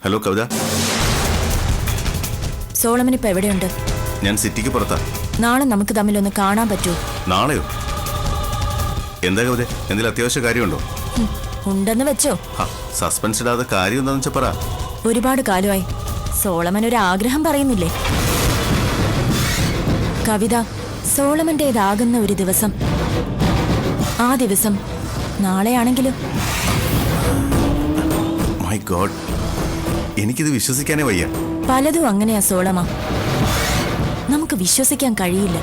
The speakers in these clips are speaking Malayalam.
ഹലോ കവിത. സോളമൻ ഇപ്പൊ എവിടെയുണ്ട്? ഞാൻ സിറ്റിക്ക് പുറത്താ. നാളെ നമുക്ക് തമ്മിലൊന്ന് കാണാൻ പറ്റുമോ? നാളെയോ? എന്താ കവിത, എന്തെങ്കിലും അത്യാവശ്യ കാര്യമുണ്ടോ? ഉണ്ടെന്ന് വെച്ചോ. സസ്പെൻസ് ഇടാതെ കാര്യം എന്താണെന്ന് വെച്ചാ പറ. ഒരുപാട് കാലമായി സോളമൻ ഒരു ആഗ്രഹം പറയുന്നില്ലേ? കവിത, സോളമന്റേതാകുന്ന ഒരു ദിവസം, ആ ദിവസം നാളെയാണെങ്കിലും. മൈ ഗോഡ്, എനിക്കിത് വിശ്വസിക്കാനേ വയ്യ. പലതും അങ്ങനെയാ സോളമ, നമുക്ക് വിശ്വസിക്കാൻ കഴിയില്ല.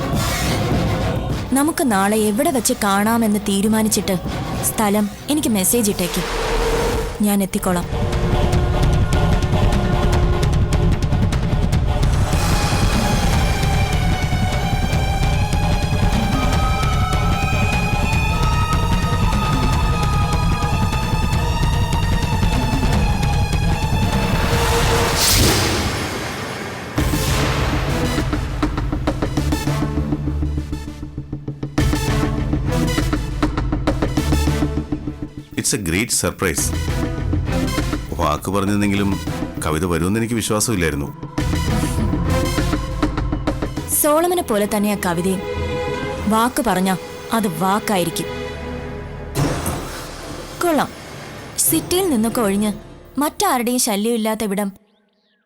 നമുക്ക് നാളെ എവിടെ വെച്ച് കാണാമെന്ന് തീരുമാനിച്ചിട്ട് സ്ഥലം എനിക്ക് മെസ്സേജ് ഇട്ടേക്ക്, ഞാൻ എത്തിക്കോളാം. It's a great surprise. വാക്ക് പറഞ്ഞെന്നെങ്കിലും കവിത വരുമെന്ന് എനിക്ക് വിശ്വാസമില്ലായിരുന്നു. സോളമനെ പോലെ തന്നെയാ കവിതയും. വാക്ക് പറഞ്ഞ അത് വാക്കായിരിക്കും. കൊള്ളാം. സിറ്റിയിൽ നിന്നൊക്കെ ഒഴിഞ്ഞ് മറ്റാരുടെയും ശല്യമില്ലാത്ത ഇവിടം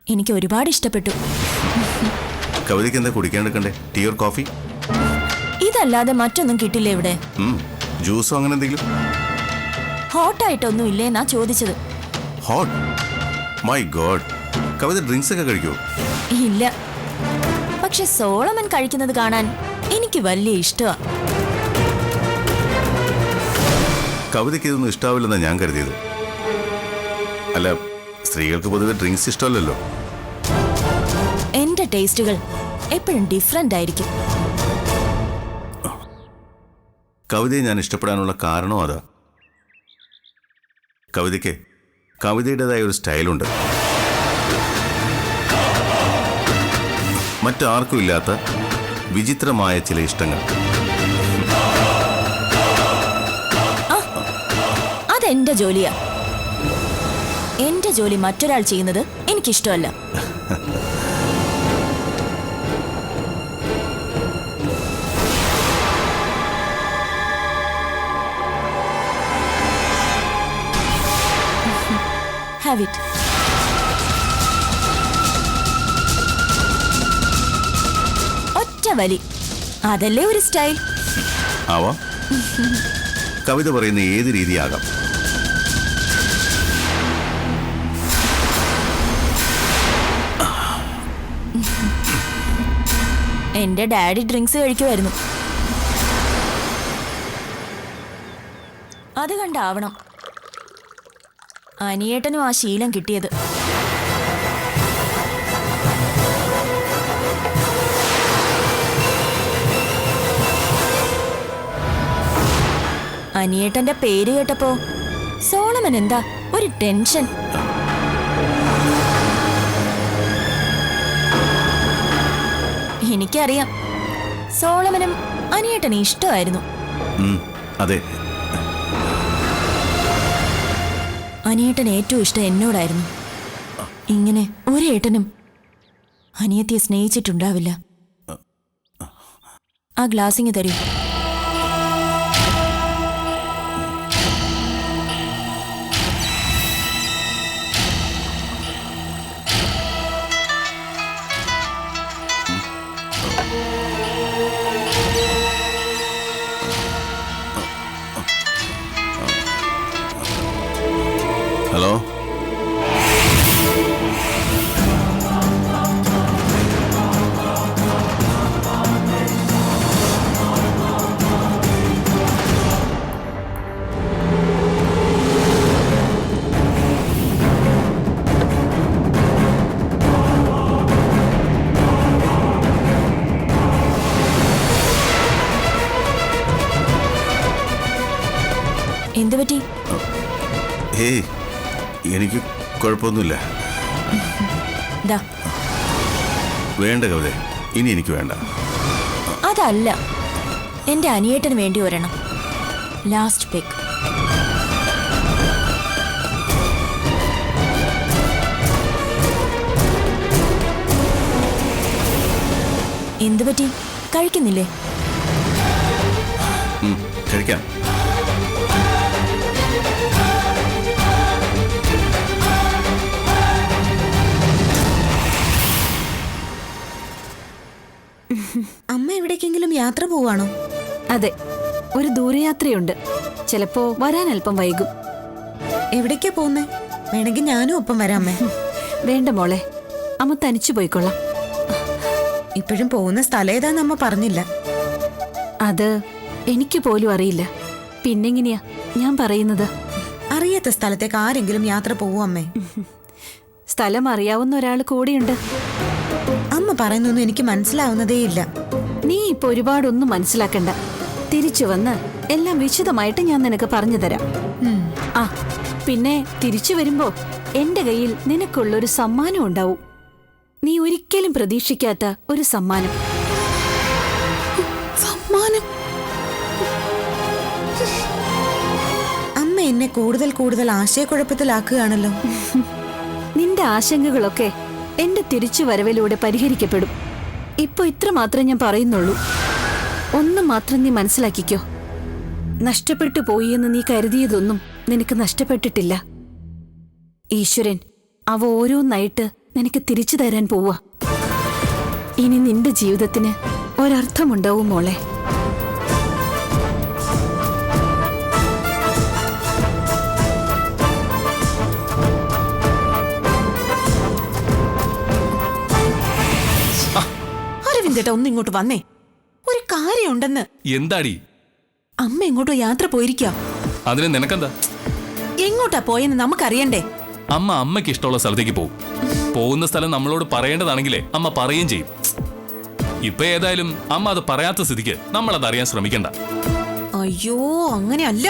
എനിക്ക് ഒരുപാട് ഇഷ്ടപ്പെട്ടു. കവിതയ്ക്ക് എന്താ കുടിക്കാണ്ടിരിക്കണ്ടേ? Tea or coffee? ഇതല്ലാതെ മറ്റൊന്നും കിട്ടില്ലേ ഇവിടെ? ജ്യൂസോ അങ്ങനെ എന്തെങ്കിലും? ഹോട്ടായിട്ടൊന്നും ഇല്ലേന്നാ ചോദിച്ചത്. Hot? My God, Kavitha drinks ഒക്കെ കഴിക്കോ? ഇല്ല, പക്ഷെ സോളമൻ കഴിക്കുന്നത് കാണാൻ എനിക്ക് വലിയ ഇഷ്ടമാ. കവിതയ്ക്ക് ഇതൊന്നും ഇഷ്ടാവില്ലെന്നാണ് ഞാൻ കരുതിയത്. അല്ല, സ്ത്രീകൾക്ക് പൊതുവെ ഡ്രിങ്ക്സ് ഇഷ്ടമല്ലല്ലോ. എന്റെ ടേസ്റ്റുകൾ എപ്പോഴും ഡിഫറെന്റ് ആയിരിക്കും. കവിതയെ ഞാൻ ഇഷ്ടപ്പെടാനുള്ള കാരണം അതാ. കവിതയ്ക്ക് കവിതയുടേതായ ഒരു സ്റ്റൈലുണ്ട്, മറ്റാർക്കും ഇല്ലാത്ത വിചിത്രമായ ചില ഇഷ്ടങ്ങൾ. അതെന്റെ ജോലിയാ. എന്റെ ജോലി മറ്റൊരാൾ ചെയ്യുന്നത് എനിക്കിഷ്ടമല്ല. Have it. ഒറ്റ വലി, അതല്ലേ ഒരു സ്റ്റൈൽ. ആവാം. കവിത പറയുന്ന ഏത് രീതിയാകാം. എന്റെ ഡാഡി ഡ്രിങ്ക്സ് കഴിക്കുമായിരുന്നു, അത് കണ്ടാവണം അനിയേട്ടനും ആ ശീലം കിട്ടിയത്. അനിയേട്ടന്റെ പേര് കേട്ടപ്പോ സോളമൻ എന്താ ഒരു ടെൻഷൻ. എനിക്കറിയാം, സോളമനും അനിയേട്ടന് ഇഷ്ടമായിരുന്നു. അതെ, അനിയേട്ടന് ഏറ്റവും ഇഷ്ടം എന്നോടായിരുന്നു. ഇങ്ങനെ ഒരേട്ടനും അനിയത്തിയെ സ്നേഹിച്ചിട്ടുണ്ടാവില്ല. ആ ഗ്ലാസിങ് തരൂ. ഹലോ, എന്തു പറ്റി? ഹേയ്, എനിക്ക് കുഴപ്പമൊന്നുമില്ല. വേണ്ട കവിത, ഇനി എനിക്ക് വേണ്ട. അതല്ല, എന്റെ അനിയേട്ടന് വേണ്ടി ഒരെണ്ണം. ലാസ്റ്റ് പിക്ക്. എന്തു പറ്റി? കഴിക്കുന്നില്ലേ? കഴിക്കാം. അമ്മ എവിടേക്കെങ്കിലും യാത്ര പോവാണോ? അതെ, ഒരു ദൂരയാത്രയുണ്ട്. ചിലപ്പോ വരാൻ അല്പം വൈകും. എവിടേക്കാ പോകുന്നേ? വേണമെങ്കിൽ ഞാനും ഒപ്പം വരാമേ. വേണ്ട മോളെ, അമ്മ തനിച്ചു പോയിക്കൊള്ളാം. ഇപ്പോഴും പോകുന്ന സ്ഥലം ഏതാന്ന് അമ്മ പറഞ്ഞില്ല. അത് എനിക്ക് പോലും അറിയില്ല. പിന്നെങ്ങനെയാ ഞാൻ പറയുന്നത്? അറിയാത്ത സ്ഥലത്തേക്ക് ആരെങ്കിലും യാത്ര പോവോ അമ്മേ? സ്ഥലം അറിയാവുന്ന ഒരാൾ കൂടിയുണ്ട്. അമ്മ പറയുന്നൊന്നും എനിക്ക് മനസ്സിലാവുന്നതേയില്ല. നീ ഇപ്പൊ ഒരുപാടൊന്നും മനസ്സിലാക്കണ്ട. തിരിച്ചു വന്ന് എല്ലാം വിശദമായിട്ട് ഞാൻ നിനക്ക് പറഞ്ഞു തരാം. ആ പിന്നെ തിരിച്ചു വരുമ്പോ എന്റെ കയ്യിൽ നിനക്കുള്ളൊരു സമ്മാനം ഉണ്ടാവും. നീ ഒരിക്കലും പ്രതീക്ഷിക്കാത്ത ഒരു സമ്മാനം. സമ്മാനം? അമ്മ എന്നെ കൂടുതൽ ആശയക്കുഴപ്പത്തിലാക്കുകയാണല്ലോ. നിന്റെ ആശങ്കകളൊക്കെ എന്റെ തിരിച്ചു വരവിലൂടെ പരിഹരിക്കപ്പെടും. ഇപ്പൊ ഇത്ര മാത്രമേ ഞാൻ പറയുന്നുള്ളൂ. ഒന്നും മാത്രം നീ മനസ്സിലാക്കിക്കോ. നഷ്ടപ്പെട്ടു പോയി എന്ന് നീ കരുതിയതൊന്നും നിനക്ക് നഷ്ടപ്പെട്ടിട്ടില്ല. ഈശ്വരൻ അവ ഓരോന്നായിട്ട് നിനക്ക് തിരിച്ചു തരാൻ പോവാ. ഇനി നിന്റെ ജീവിതത്തിന് ഒരർത്ഥമുണ്ടാവും മോളെ. അരവിന്ദേട്ടാ, ഒന്ന് ഇങ്ങോട്ട് വന്നേ. ഒരു കാര്യമുണ്ടെന്ന്. എന്താടി? അമ്മ എങ്ങോട്ടോ യാത്ര പോയിരിക്കാം. അതിന് നിനക്കെന്താ? എങ്ങോട്ടാ പോയെന്ന് നമുക്കറിയണ്ടേ? അമ്മ അമ്മയ്ക്ക് ഇഷ്ടമുള്ള സ്ഥലത്തേക്ക് പോകും. പോകുന്ന സ്ഥലം നമ്മളോട് പറയേണ്ടതാണെങ്കിലേ അമ്മ പറയുകയും ചെയ്യും. ഇപ്പൊ ഏതായാലും അമ്മ അത് പറയാത്ത സ്ഥിതിക്ക് നമ്മളത് അറിയാൻ ശ്രമിക്കണ്ട. അയ്യോ, അങ്ങനെയല്ല.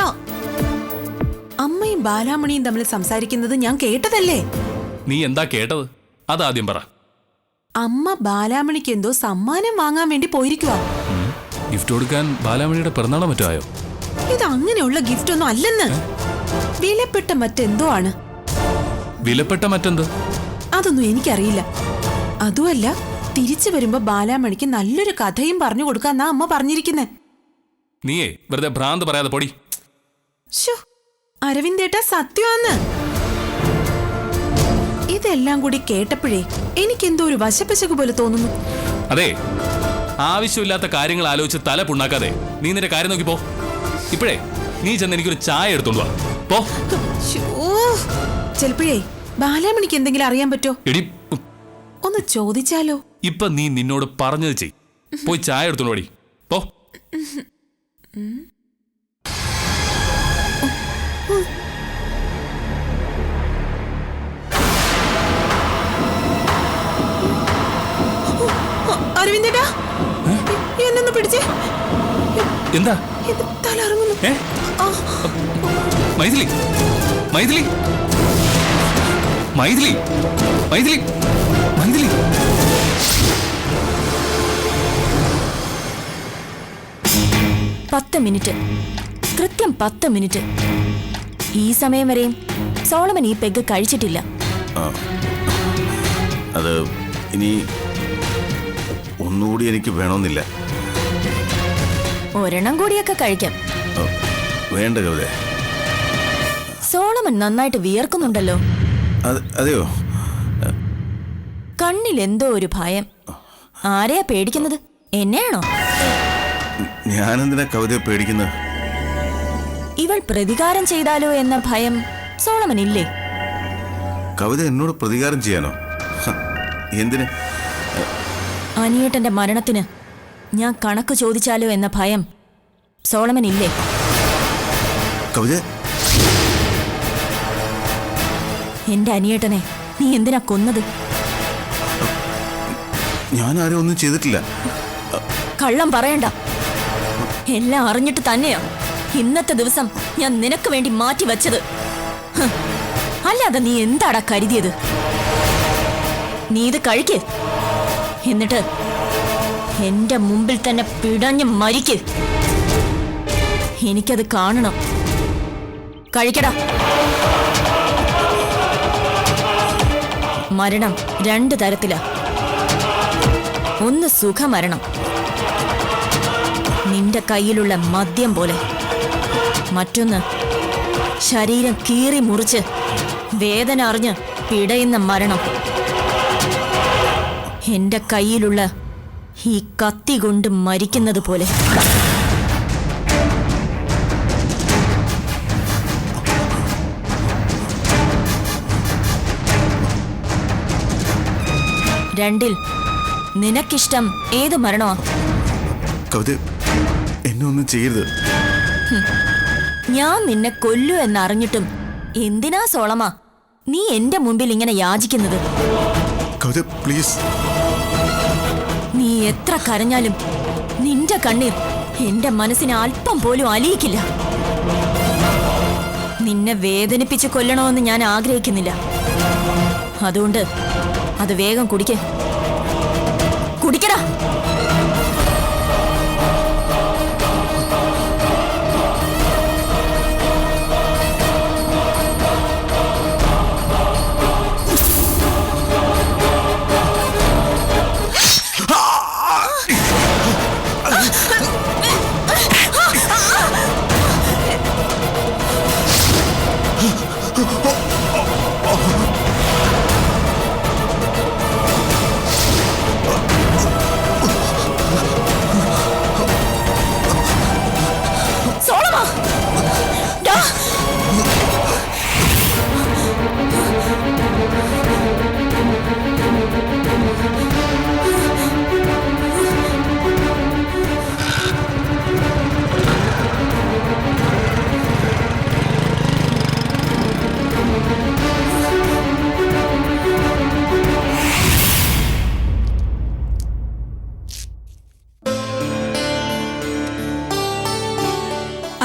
അമ്മയും ബാലാമണിയും തമ്മിൽ സംസാരിക്കുന്നത് ഞാൻ കേട്ടതല്ലേ. നീ എന്താ കേട്ടത്? അതാദ്യം പറ. അമ്മ ബാലാമണിക്ക് എന്തോ സമ്മാനം വാങ്ങാൻ വേണ്ടി പോയിരിക്കുവാ. ഗിഫ്റ്റ് കൊടുക്കാൻ ബാലാമണിയുടെ പിറന്നാളോ മറ്റോ ആയോ? ഇത് അങ്ങനെയുള്ള ഗിഫ്റ്റ് ഒന്നും അല്ലെന്ന്. വിലപ്പെട്ട മറ്റെന്തോ ആണ്. വിലപ്പെട്ട മറ്റെന്ത്? അതൊന്നും എനിക്കറിയില്ല. അതുമല്ല, തിരിച്ചു വരുമ്പോ ബാലാമണിക്ക് നല്ലൊരു കഥയും പറഞ്ഞു കൊടുക്കാന്നാ അമ്മ പറഞ്ഞിരിക്കുന്നെ. നീയേ വെറുതെ ഭ്രാന്ത് പറയാതെ പൊടി. ശോ, അരവിന്ദേട്ടാ, സത്യമാന്ന്. ഇതെല്ലാം കൂടി കേട്ടപ്പോഴേ എനിക്കെന്തോ ഒരു വശപ്പശക് പോലെ തോന്നുന്നു. അതെ, ആവശ്യമില്ലാത്ത കാര്യങ്ങൾ ആലോചിച്ച് തല പുണ്ണാക്കാതെ നീ നിന്റെ കാര്യം നോക്കി പോ. ഇപ്പോഴേ നീ ചെന്ന് എനിക്കൊരു ചായ എടുത്തോണ്ട് വാ. പോ. ചിലപ്പോഴേ ബാലാമണിക്ക് എന്തെങ്കിലും അറിയാൻ പറ്റോ? എടി, ഒന്ന് ചോദിച്ചാലോ? ഇപ്പൊ നീ നിന്നോട് പറഞ്ഞത് ചെയ്. പോയി ചായ എടുത്തോണ്ട് വാടി. പോ. അരവിന്ദേട്ടാ, എന്നൊന്ന് പിടിച്ചേ. എന്താ? തലറങ്ങുന്നു. മൈഥിലി, മൈഥിലി, മൈഥിലി, മൈഥിലി, മൈഥിലി. മിനിറ്റ്, കൃത്യം 10 മിനിറ്റ്. ഈ സമയം വരെയും സോളമൻ ഈ പെഗ് കഴിച്ചിട്ടില്ല. അത് ഇനി ഒന്നുകൂടി എനിക്ക് വേണമെന്നില്ല. ഒരെണ്ണം കൂടിയൊക്കെ കഴിക്കാം. വേണ്ട കവിത. സോളമൻ നന്നായിട്ട് വിയർക്കുന്നുണ്ടല്ലോ. അതെയോ? കണ്ണിൽ എന്തോ ഒരു ഭയം. ആരെയാ പേടിക്കുന്നത്? എന്നെയാണോ? ഞാനെന്തിനാ കവിതയെ പേടിക്കുന്നത്? ഇവൾ പ്രതികാരം ചെയ്താലോ എന്ന ഭയം സോളമൻ ഇല്ലേ? കവിത എന്നോട് പ്രതികാരം ചെയ്യാനോ? എന്തിന്? അനിയേട്ടന്റെ മരണത്തിന് ഞാൻ കണക്ക് ചോദിച്ചാലോ എന്ന ഭയം സോളമൻ ഇല്ലേ? കവിത, എന്റെ അനിയേട്ടനെ നീ എന്തിനാ കൊന്നത്? ഞാൻ ആരും ഒന്നും ചെയ്തിട്ടില്ല. കള്ളം പറയണ്ട. എല്ലാം അറിഞ്ഞിട്ട് തന്നെയാ ഇന്നത്തെ ദിവസം ഞാൻ നിനക്ക് വേണ്ടി മാറ്റി വച്ചത്. അല്ലാതെ നീ എന്താടാ കരുതിയത്? നീ ഇത് കഴിക്ക്, എന്നിട്ട് എന്റെ മുമ്പിൽ തന്നെ പിടഞ്ഞ് മരിക്ക്. എനിക്കത് കാണണം. കഴിക്കടാ. മരണം 2 തരത്തിലാ. ഒന്ന് സുഖമരണം, നിന്റെ കയ്യിലുള്ള മദ്യം പോലെ. മറ്റൊന്ന് ശരീരം കീറി മുറിച്ച് വേദന അറിഞ്ഞ് പിടയുന്ന മരണം. എന്റെ കയ്യിലുള്ള ഈ കത്തി കൊണ്ട് മരിക്കുന്നത് പോലെ. രണ്ടിൽ നിനക്കിഷ്ടം ഏത് മരണമാ? കവിത, എന്നെ ഒന്നും ചെയ്യരുത്. ഞാൻ നിന്നെ കൊല്ലു എന്നറിഞ്ഞിട്ടും എന്തിനാ സോളമ നീ എന്റെ മുമ്പിൽ ഇങ്ങനെ യാചിക്കുന്നത്? കവിത പ്ലീസ്. നീ എത്ര കരഞ്ഞാലും നിന്റെ കണ്ണീർ എന്റെ മനസ്സിനെ അല്പം പോലും അലിയിക്കില്ല. നിന്നെ വേദനിപ്പിച്ച് കൊല്ലണമെന്ന് ഞാൻ ആഗ്രഹിക്കുന്നില്ല. അതുകൊണ്ട് അത് വേഗം കുടിക്കടാ.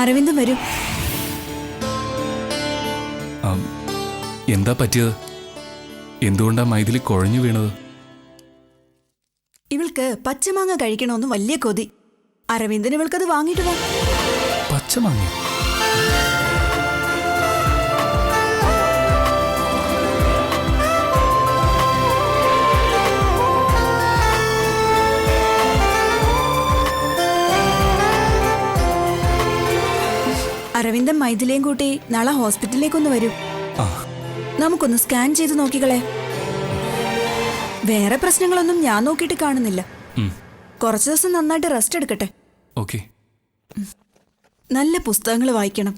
അരവിന്ദൻ വരൂ. എന്താ പറ്റിയത്? എന്തുകൊണ്ടാ മൈഥിലി കുഴഞ്ഞു വീണത്? ഇവൾക്ക് പച്ചമാങ്ങ കഴിക്കണമെന്ന് വലിയ കൊതി. അരവിന്ദൻ ഇവൾക്കത് വാങ്ങിട്ട് വാ. പച്ചമാങ്ങ? അരവിന്ദൻ മൈഥിലിയും കൂട്ടി നാളെ ഹോസ്പിറ്റലിലേക്കൊന്ന് വരൂ. നമുക്കൊന്ന് സ്കാൻ ചെയ്ത് നോക്കിക്കളെ. വേറെ പ്രശ്നങ്ങളൊന്നും ഞാൻ നോക്കിയിട്ട് കാണുന്നില്ല. കുറച്ചു ദിവസം നന്നായിട്ട് റെസ്റ്റ് എടുക്കട്ടെ. ഓക്കേ. നല്ല പുസ്തകങ്ങൾ വായിക്കണം,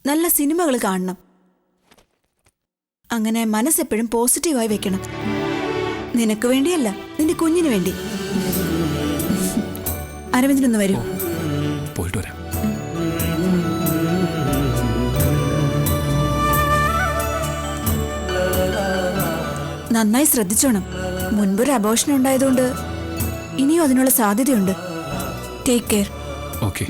നല്ല സിനിമകൾ കാണണം. അങ്ങനെ മനസ്സെപ്പോഴും പോസിറ്റീവായി വെക്കണം. നിനക്ക് വേണ്ടിയല്ല, നിന്റെ കുഞ്ഞിന് വേണ്ടി. അരവിന്ദനൊന്ന് വരൂ. പോയിട്ട് വരാം. നന്നായി ശ്രദ്ധിച്ചോണം. മുൻപൊരു അബോർഷൻ ഉണ്ടായതുകൊണ്ട് ഇനിയും അതിനുള്ള സാധ്യതയുണ്ട്. Take care. ഓക്കെ.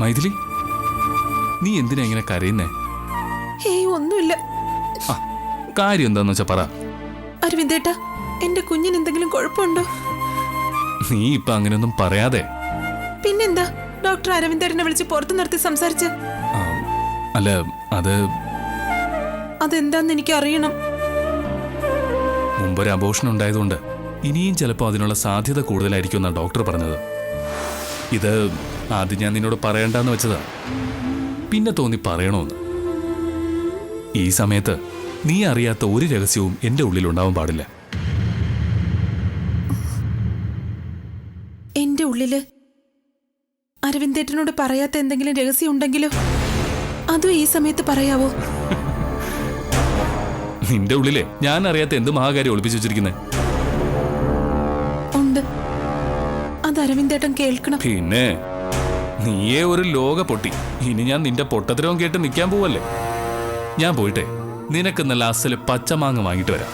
മൈഥിലി, നീ എന്തിനാ ഇങ്ങനെ കരയുന്നേ? ഏയ് ഒന്നുമില്ല. കാര്യം എന്താന്ന് വെച്ചാ പറ. അരവിന്ദേട്ടാ, എന്റെ കുഞ്ഞിന് എന്തെങ്കിലും കുഴപ്പമുണ്ടോ? നീ ഇപ്പൊ അങ്ങനെയൊന്നും പറയാതെ. പിന്നെന്താ ഡോക്ടർ അരവിന്ദേട്ടനെ വിളിച്ച് പുറത്തു നിർത്തി സംസാരിച്ച്? അല്ല, അതെന്താന്ന് എനിക്ക് അറിയണം. മുമ്പൊരു അബോർഷൻ ഉണ്ടായതുകൊണ്ട് ഇനിയും ചിലപ്പോൾ അതിനുള്ള സാധ്യത കൂടുതലായിരിക്കും എന്നാണ് ഡോക്ടർ പറഞ്ഞത്. ഇത് ആദ്യം ഞാൻ നിന്നോട് പറയണ്ടെന്ന് വെച്ചതാ, പിന്നെ തോന്നി പറയണോന്ന്. ഈ സമയത്ത് നീ അറിയാത്ത ഒരു രഹസ്യവും എന്റെ ഉള്ളിൽ ഉണ്ടാവാൻ പാടില്ല. എന്റെ ഉള്ളില് അരവിന്ദേട്ടനോട് പറയാത്ത എന്തെങ്കിലും രഹസ്യം ഉണ്ടെങ്കിലോ? അതും ഈ സമയത്ത് പറയാവോ? നിന്റെ ഉള്ളിലെ ഞാൻ അറിയാത്ത എന്ത് മഹാകാര്യം ഒളിപ്പിച്ചു വെച്ചിരിക്കുന്നേ? ഉണ്ട്. അത് അരവിന്ദേട്ടൻ കേൾക്കണം. പിന്നെ നീയേ ഒരു ലോക പൊട്ടി. ഇനി ഞാൻ നിന്റെ പൊട്ടത്തരവും കേട്ട് നിൽക്കാൻ പോവല്ലേ? ഞാൻ പോയിട്ടെ നിനക്ക് നല്ല അസല് പച്ചമാങ്ങ വാങ്ങിട്ട് വരാം.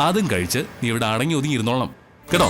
അതും കഴിച്ച് നീ ഇവിടെ അടങ്ങി ഒതുങ്ങി ഇരുന്നോളണം കേട്ടോ.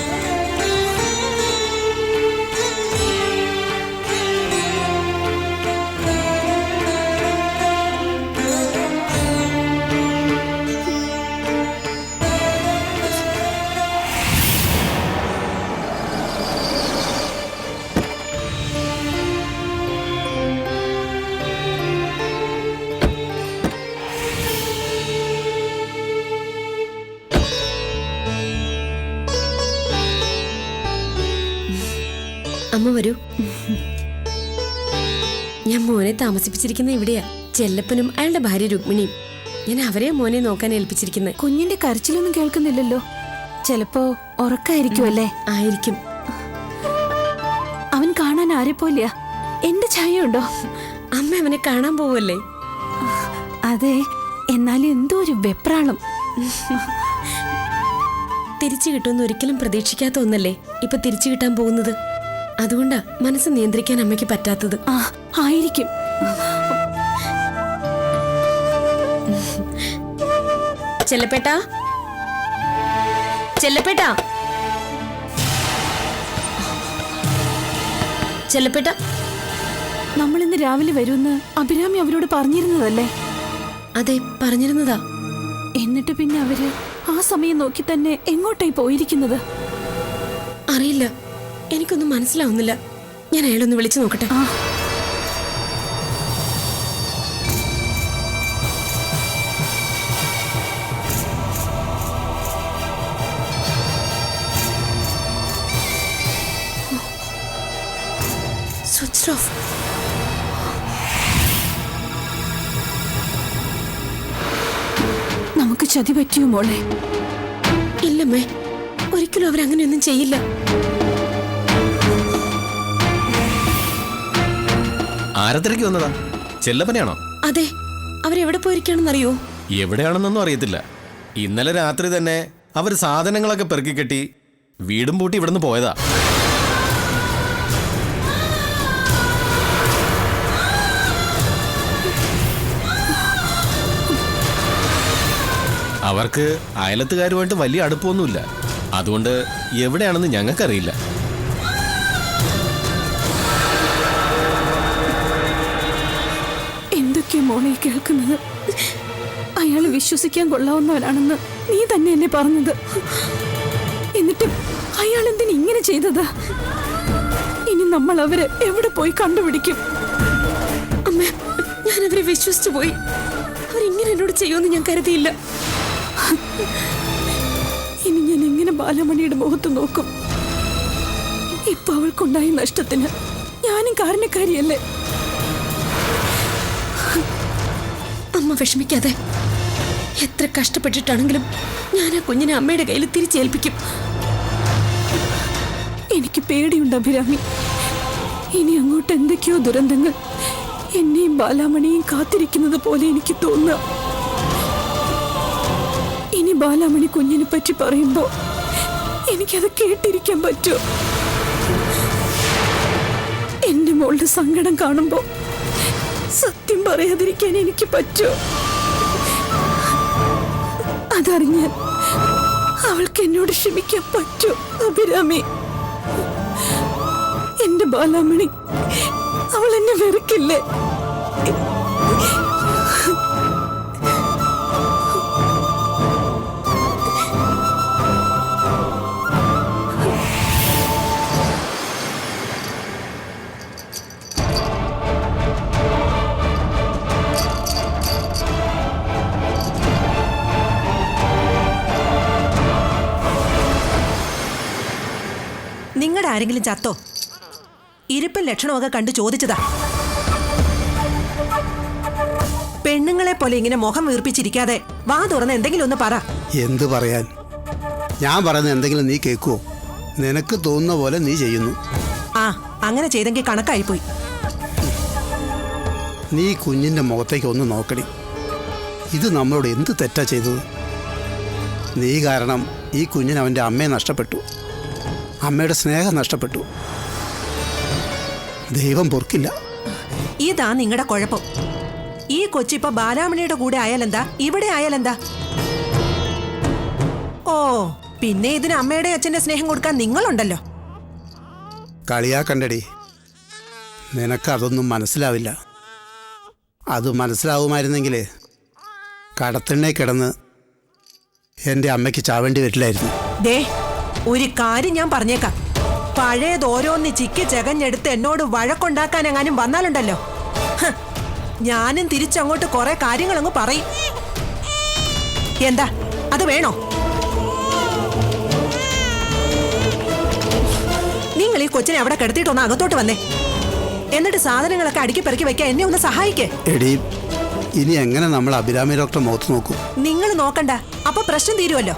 അമ്മ വരൂ. ഞാൻ മോനെ താമസിപ്പിച്ചിരിക്കുന്ന ഇവിടെയാ. ചെല്ലപ്പനും അയാളുടെ ഭാര്യ രുക്മിണിയും. ഞാൻ അവരെ മോനെ നോക്കാൻ ഏൽപ്പിച്ചിരിക്കുന്നത്. കുഞ്ഞിന്റെ കരച്ചിലൊന്നും കേൾക്കുന്നില്ലല്ലോ. ചിലപ്പോ ഉറക്കായിരിക്കുമല്ലേ? ആയിരിക്കും. അവൻ കാണാൻ ആരെ പോലെയാ? എന്റെ ഛായയുണ്ടോ? അമ്മ അവനെ കാണാൻ പോവല്ലേ? അതെ, എന്നാലും എന്തോ ഒരു വെപ്രാളം. തിരിച്ചു കിട്ടുമെന്ന് ഒരിക്കലും പ്രതീക്ഷിക്കാത്ത ഒന്നല്ലേ ഇപ്പൊ തിരിച്ചു കിട്ടാൻ പോകുന്നത്. അതുകൊണ്ടാ മനസ്സ് നിയന്ത്രിക്കാൻ അമ്മയ്ക്ക് പറ്റാത്തത്. ആ, ആയിരിക്കും. ചെല്ലപ്പേട്ടാ, ചെല്ലപ്പേട്ടാ, ചെല്ലപ്പേട്ടാ. നമ്മൾ ഇന്ന് രാവിലെ വരുമെന്ന് അഭിരാമി അവരോട് പറഞ്ഞിരുന്നതല്ലേ? അതെ, പറഞ്ഞിരുന്നതാ. എന്നിട്ട് പിന്നെ അവര് ആ സമയം നോക്കി തന്നെ എങ്ങോട്ടായി പോയിരിക്കുന്നത്? അറിയില്ല, എനിക്കൊന്നും മനസ്സിലാവുന്നില്ല. ഞാൻ അയാളൊന്ന് വിളിച്ചു നോക്കട്ടെ. Switch off. നമുക്ക് ചതി പറ്റിയോ മോളെ? ഇല്ലമ്മേ, ഒരിക്കലും അവരങ്ങനെയൊന്നും ചെയ്യില്ല. ആരത്തിരക്ക് വന്നതാ? ചെല്ലപ്പനെയാണോ? അതെ, അവരെവിടെ പോയിരിക്കുകയാണെന്നറിയോ? എവിടെയാണെന്നൊന്നും അറിയത്തില്ല. ഇന്നലെ രാത്രി തന്നെ അവർ സാധനങ്ങളൊക്കെ പെറുക്കി കെട്ടി വീടും പൂട്ടി ഇവിടുന്ന് പോയതാ. അവർക്ക് അയലത്തുകാരുമായിട്ട് വലിയ അടുപ്പമൊന്നുമില്ല. അതുകൊണ്ട് എവിടെയാണെന്ന് ഞങ്ങൾക്കറിയില്ല. എന്തൊക്കെയാ മോളെ കേൾക്കുന്നത്? അയാൾ വിശ്വസിക്കാൻ കൊള്ളാവുന്നവനാണെന്ന് നീ തന്നെ എന്നെ പറഞ്ഞത്. എന്നിട്ട് അയാൾ എന്തിന് ഇങ്ങനെ ചെയ്തതാ? ഇനി നമ്മൾ അവരെ എവിടെ പോയി കണ്ടുപിടിക്കും? അമ്മേ, ഞാൻ അവരെ വിശ്വസിച്ചു പോയി. അവരിങ്ങനെ എന്നോട് ചെയ്യുമെന്ന് ഞാൻ കരുതിയില്ല. ഇനി ഞാൻ എങ്ങനെ ബാലമണിയുടെ മുഖത്ത് നോക്കും? ഇപ്പൊ അവൾക്കുണ്ടായ നഷ്ടത്തിന് ഞാനും കാരണക്കാരിയല്ലേ? അമ്മ വിഷമിക്കാതെ. എത്ര കഷ്ടപ്പെട്ടിട്ടാണെങ്കിലും ഞാൻ ആ കുഞ്ഞിനെ അമ്മയുടെ കയ്യിൽ തിരിച്ചേൽപ്പിക്കും. എനിക്ക് പേടിയുണ്ട് അഭിരാമി. ഇനി അങ്ങോട്ട് എന്തൊക്കെയോ ദുരന്തങ്ങൾ എന്നെയും ബാലാമണിയും കാത്തിരിക്കുന്നത് പോലെ എനിക്ക് തോന്നുക. ഇനി ബാലാമണി കുഞ്ഞിനെ പറ്റി പറയുമ്പോ എനിക്കത് കേട്ടിരിക്കാൻ പറ്റുമോ? എന്റെ മോളുടെ സങ്കടം കാണുമ്പോ സത്യം പറയാതിരിക്കാൻ എനിക്ക് പറ്റുമോ? അതറിഞ്ഞാൽ അവൾക്ക് എന്നോട് ക്ഷമിക്കാൻ പറ്റുമോ അഭിരാമി? എന്റെ ബാലാമണി അവൾ എന്നെ വെറുക്കില്ലേ? നിങ്ങളുടെ ആരെങ്കിലും ചത്തോ? ഇരിപ്പും ലക്ഷണമൊക്കെ കണ്ടു ചോദിച്ചതാ. പെണ്ണുങ്ങളെ പോലെ ഇങ്ങനെ മുഖം വീർപ്പിച്ചിരിക്കാതെ വാ തുറന്ന് എന്തെങ്കിലും ഒന്ന് പറ. എന്ത് പറയാൻ? ഞാൻ പറയുന്നത് എന്തെങ്കിലും നീ കേൾക്കുവോ? നിനക്ക് തോന്നുന്ന പോലെ നീ ചെയ്യുന്നു. ആ, അങ്ങനെ ചെയ്തെങ്കിൽ കണക്കായിപ്പോയി. നീ കുഞ്ഞിൻ്റെ മുഖത്തേക്ക് ഒന്ന് നോക്കടി. ഇത് നമ്മളോട് എന്ത് തെറ്റാ ചെയ്തത്? നീ കാരണം ഈ കുഞ്ഞിന് അവൻ്റെ അമ്മയെ നഷ്ടപ്പെട്ടു. അമ്മയുടെ സ്നേഹം നഷ്ടപ്പെട്ടു. ദൈവം പൊറുക്കില്ല. ഇതാ നിങ്ങളുടെ കുഴപ്പം. ഈ കൊച്ചിപ്പോ ബാലാമണിയുടെ കൂടെ ആയാലെന്താ, ഇവിടെ ആയാലെന്താ? ഓ, പിന്നെ ഇതിന് അമ്മയുടെ അച്ഛന്റെ സ്നേഹം കൊടുക്കാൻ നിങ്ങളുണ്ടല്ലോ. കളിയാക്കണ്ടടി. നിനക്കതൊന്നും മനസ്സിലാവില്ല. അത് മനസ്സിലാവുമായിരുന്നെങ്കിൽ കടത്തിണ്ണേ കിടന്ന് എൻ്റെ അമ്മയ്ക്ക് ചാവേണ്ടി വരില്ലായിരുന്നു. ദേ, ഒരു കാര്യം ഞാൻ പറഞ്ഞേക്കാം. പഴയതോരോന്ന് ചിക്കി ചകഞ്ഞെടുത്ത് എന്നോട് വഴക്കുണ്ടാക്കാൻ എങ്ങാനും വന്നാലുണ്ടല്ലോ, ഞാനും തിരിച്ചങ്ങോട്ട് കുറെ കാര്യങ്ങളങ്ങ് പറയും. എന്താ അത് വേണോ? നിങ്ങൾ ഈ കൊച്ചിനെ അവിടെ കിടത്തിയിട്ടൊന്ന് അകത്തോട്ട് വന്നേ. എന്നിട്ട് സാധനങ്ങളൊക്കെ അടുക്കി പെറുക്കി വെക്കാൻ എന്നെ ഒന്ന് സഹായിക്കേ. എടീ, ഇനി എങ്ങനെ നമ്മൾ അഭിരാമി ഡോക്ടറെ മുഖത്ത് നോക്കും? നിങ്ങൾ നോക്കണ്ട, അപ്പൊ പ്രശ്നം തീരുമല്ലോ.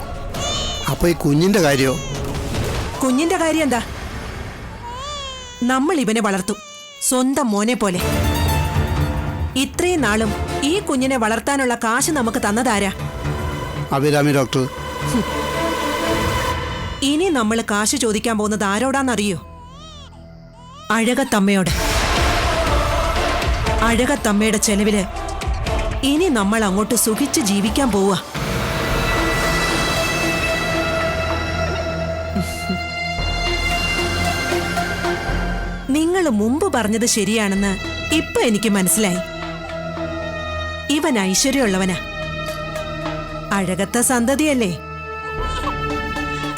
അപ്പൊ ഈ കുഞ്ഞിന്റെ കാര്യോ? കുഞ്ഞിന്റെ കാര്യം എന്താ? നമ്മൾ ഇവനെ വളർത്തും സ്വന്തം മോനെ പോലെ. ഇത്രയും നാളും ഈ കുഞ്ഞിനെ വളർത്താനുള്ള കാശ് നമുക്ക് തന്നതാരാ? അഭിരാമി ഡോക്ടർ. ഇനി നമ്മൾ കാശ് ചോദിക്കാൻ പോകുന്നത് ആരോടാന്നറിയോ? അഴകത്തമ്മയോട്. അഴകത്തമ്മയുടെ ചെലവില് ഇനി നമ്മൾ അങ്ങോട്ട് സുഖിച്ച് ജീവിക്കാൻ പോവാ. നിങ്ങൾ മുമ്പ് പറഞ്ഞത് ശരിയാണെന്ന് ഇപ്പൊ എനിക്ക് മനസ്സിലായി. ഇവൻ ഐശ്വര്യമുള്ളവനാ, അഴകത്ത സന്തതിയല്ലേ.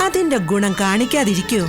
അതിന്റെ ഗുണം കാണിക്കാതിരിക്കോ?